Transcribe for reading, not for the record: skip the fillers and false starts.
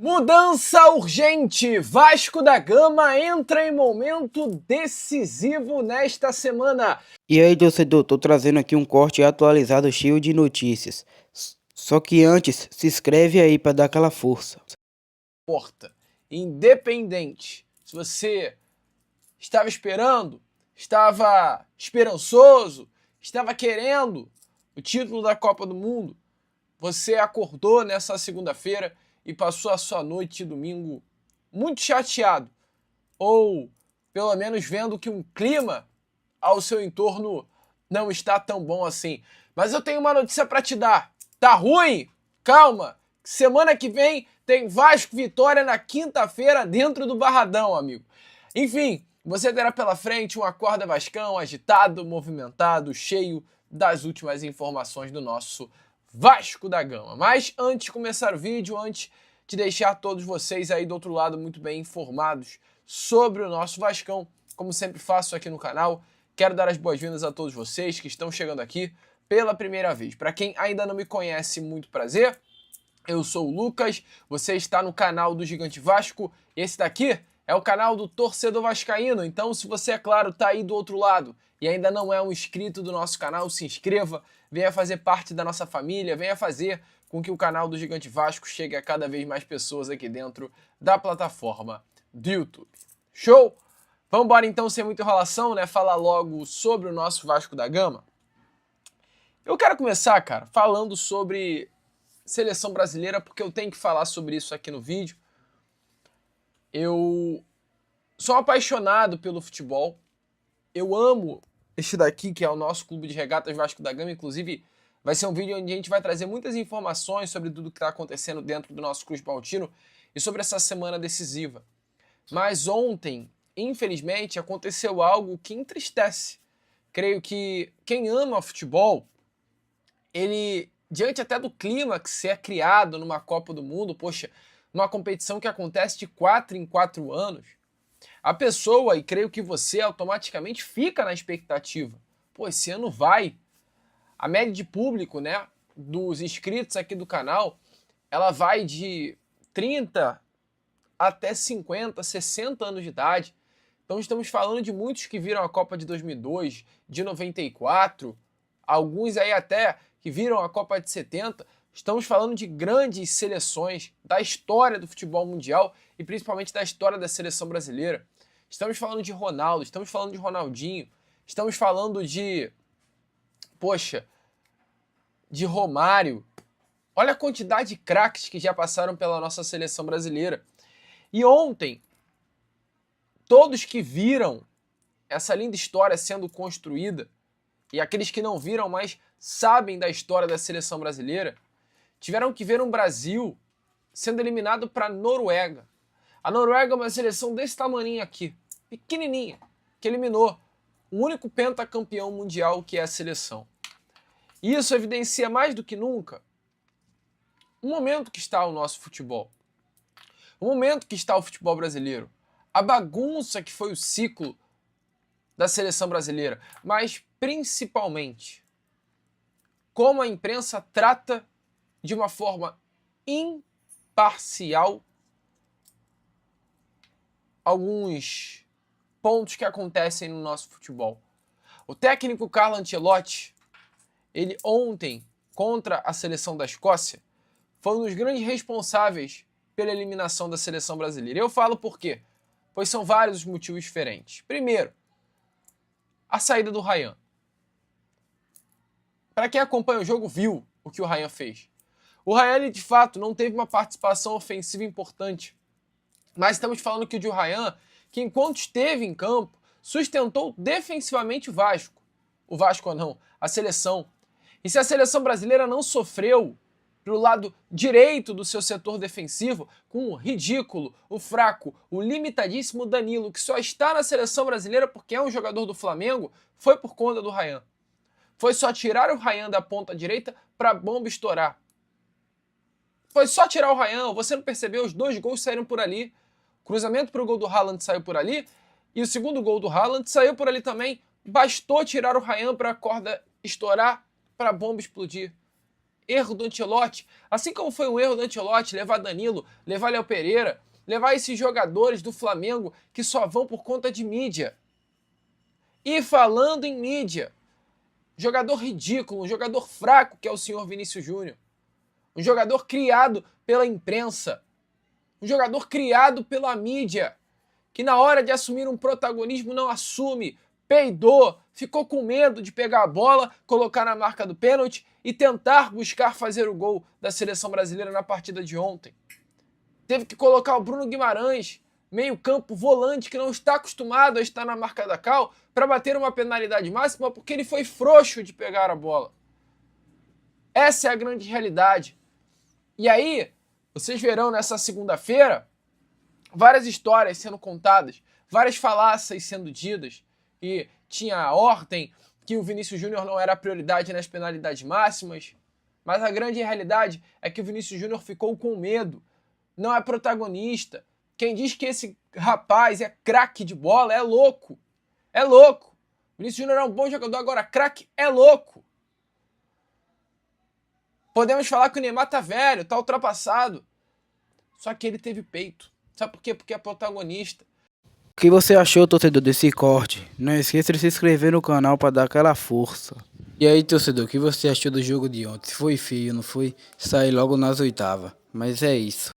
Mudança urgente! Vasco da Gama entra em momento decisivo nesta semana. E aí, torcedor, tô trazendo aqui um corte atualizado cheio de notícias. Só que antes, se inscreve aí pra dar aquela força. Porta, independente se você estava esperando, estava esperançoso, estava querendo o título da Copa do Mundo, você acordou nessa segunda-feira e passou a sua noite de domingo muito chateado, ou pelo menos vendo que um clima ao seu entorno não está tão bom assim. Mas eu tenho uma notícia para te dar. Tá ruim? Calma. Semana que vem tem Vasco Vitória na quinta-feira dentro do Barradão, amigo. Enfim, você terá pela frente um Acorda Vascão agitado, movimentado, cheio das últimas informações do nosso Vasco da Gama. Mas antes de começar o vídeo, antes de deixar todos vocês aí do outro lado muito bem informados sobre o nosso Vascão, como sempre faço aqui no canal, quero dar as boas-vindas a todos vocês que estão chegando aqui pela primeira vez. Para quem ainda não me conhece, muito prazer. Eu sou o Lucas, você está no canal do Gigante Vasco. Esse daqui é o canal do Torcedor Vascaíno. Então, se você, é claro, está aí do outro lado e ainda não é um inscrito do nosso canal, se inscreva, venha fazer parte da nossa família, venha fazer com que o canal do Gigante Vasco chegue a cada vez mais pessoas aqui dentro da plataforma do YouTube. Show? Vamos embora então, sem muita enrolação, né? Falar logo sobre o nosso Vasco da Gama. Eu quero começar, cara, falando sobre seleção brasileira, porque eu tenho que falar sobre isso aqui no vídeo. Eu sou apaixonado pelo futebol. Eu amo este daqui, que é o nosso Clube de Regatas Vasco da Gama. Inclusive, vai ser um vídeo onde a gente vai trazer muitas informações sobre tudo que está acontecendo dentro do nosso Cruz Maltino e sobre essa semana decisiva. Mas ontem, infelizmente, aconteceu algo que entristece. Creio que quem ama futebol, ele, diante até do clima que se é criado numa Copa do Mundo, poxa, numa competição que acontece de 4 em 4 anos, a pessoa, e creio que você, automaticamente fica na expectativa. Pô, esse ano vai. A média de público, né, dos inscritos aqui do canal, ela vai de 30 até 50, 60 anos de idade. Então estamos falando de muitos que viram a Copa de 2002, de 94, alguns aí até que viram a Copa de 70. Estamos falando de grandes seleções da história do futebol mundial e principalmente da história da seleção brasileira. Estamos falando de Ronaldo, estamos falando de Ronaldinho, estamos falando de, poxa, de Romário. Olha a quantidade de craques que já passaram pela nossa seleção brasileira. E ontem, todos que viram essa linda história sendo construída, e aqueles que não viram, mas sabem da história da seleção brasileira, tiveram que ver um Brasil sendo eliminado para a Noruega. A Noruega é uma seleção desse tamaninho aqui, pequenininha, que eliminou o único pentacampeão mundial que é a seleção. E isso evidencia mais do que nunca o momento que está o nosso futebol. O momento que está o futebol brasileiro, a bagunça que foi o ciclo da seleção brasileira, mas principalmente como a imprensa trata de uma forma imparcial alguns pontos que acontecem no nosso futebol. O técnico Carlo Ancelotti, ele ontem, contra a seleção da Escócia, foi um dos grandes responsáveis pela eliminação da seleção brasileira. Eu falo por quê? Pois são vários os motivos diferentes. Primeiro, a saída do Ryan. Para quem acompanha o jogo, viu o que o Ryan fez. O Ryan, ele, de fato, não teve uma participação ofensiva importante. Mas estamos falando que o Ryan, que enquanto esteve em campo, sustentou defensivamente o Vasco. O Vasco não, a seleção. E se a seleção brasileira não sofreu pro lado direito do seu setor defensivo, com o ridículo, o fraco, o limitadíssimo Danilo, que só está na seleção brasileira porque é um jogador do Flamengo, foi por conta do Ryan. Foi só tirar o Ryan da ponta direita para a bomba estourar. Foi só tirar o Ryan, você não percebeu, os 2 gols saíram por ali. O cruzamento para o gol do Haaland saiu por ali, e o segundo gol do Haaland saiu por ali também. Bastou tirar o Ryan para a corda estourar, para a bomba explodir. erro do Ancelotti, assim como foi um erro do Ancelotti levar Danilo, levar Léo Pereira, levar esses jogadores do Flamengo que só vão por conta de mídia. E falando em mídia, jogador ridículo, um jogador fraco que é o senhor Vinícius Júnior. Um jogador criado pela imprensa. Um jogador criado pela mídia. Que na hora de assumir um protagonismo não assume. Peidou, ficou com medo de pegar a bola, colocar na marca do pênalti e tentar buscar fazer o gol da seleção brasileira na partida de ontem. Teve que colocar o Bruno Guimarães, meio-campo, volante, que não está acostumado a estar na marca da cal, para bater uma penalidade máxima porque ele foi frouxo de pegar a bola. Essa é a grande realidade. E aí, vocês verão nessa segunda-feira várias histórias sendo contadas, várias falácias sendo ditas, que tinha a ordem, que o Vinícius Júnior não era a prioridade nas penalidades máximas, mas a grande realidade é que o Vinícius Júnior ficou com medo, não é protagonista. Quem diz que esse rapaz é craque de bola é louco, é louco. O Vinícius Júnior é um bom jogador, agora craque é louco. Podemos falar que o Neymar tá velho, tá ultrapassado, só que ele teve peito. Sabe por quê? Porque é protagonista. O que você achou, torcedor, desse corte? Não esqueça de se inscrever no canal para dar aquela força. E aí, torcedor, o que você achou do jogo de ontem? Se foi feio, não foi? Sair logo nas oitavas. Mas é isso.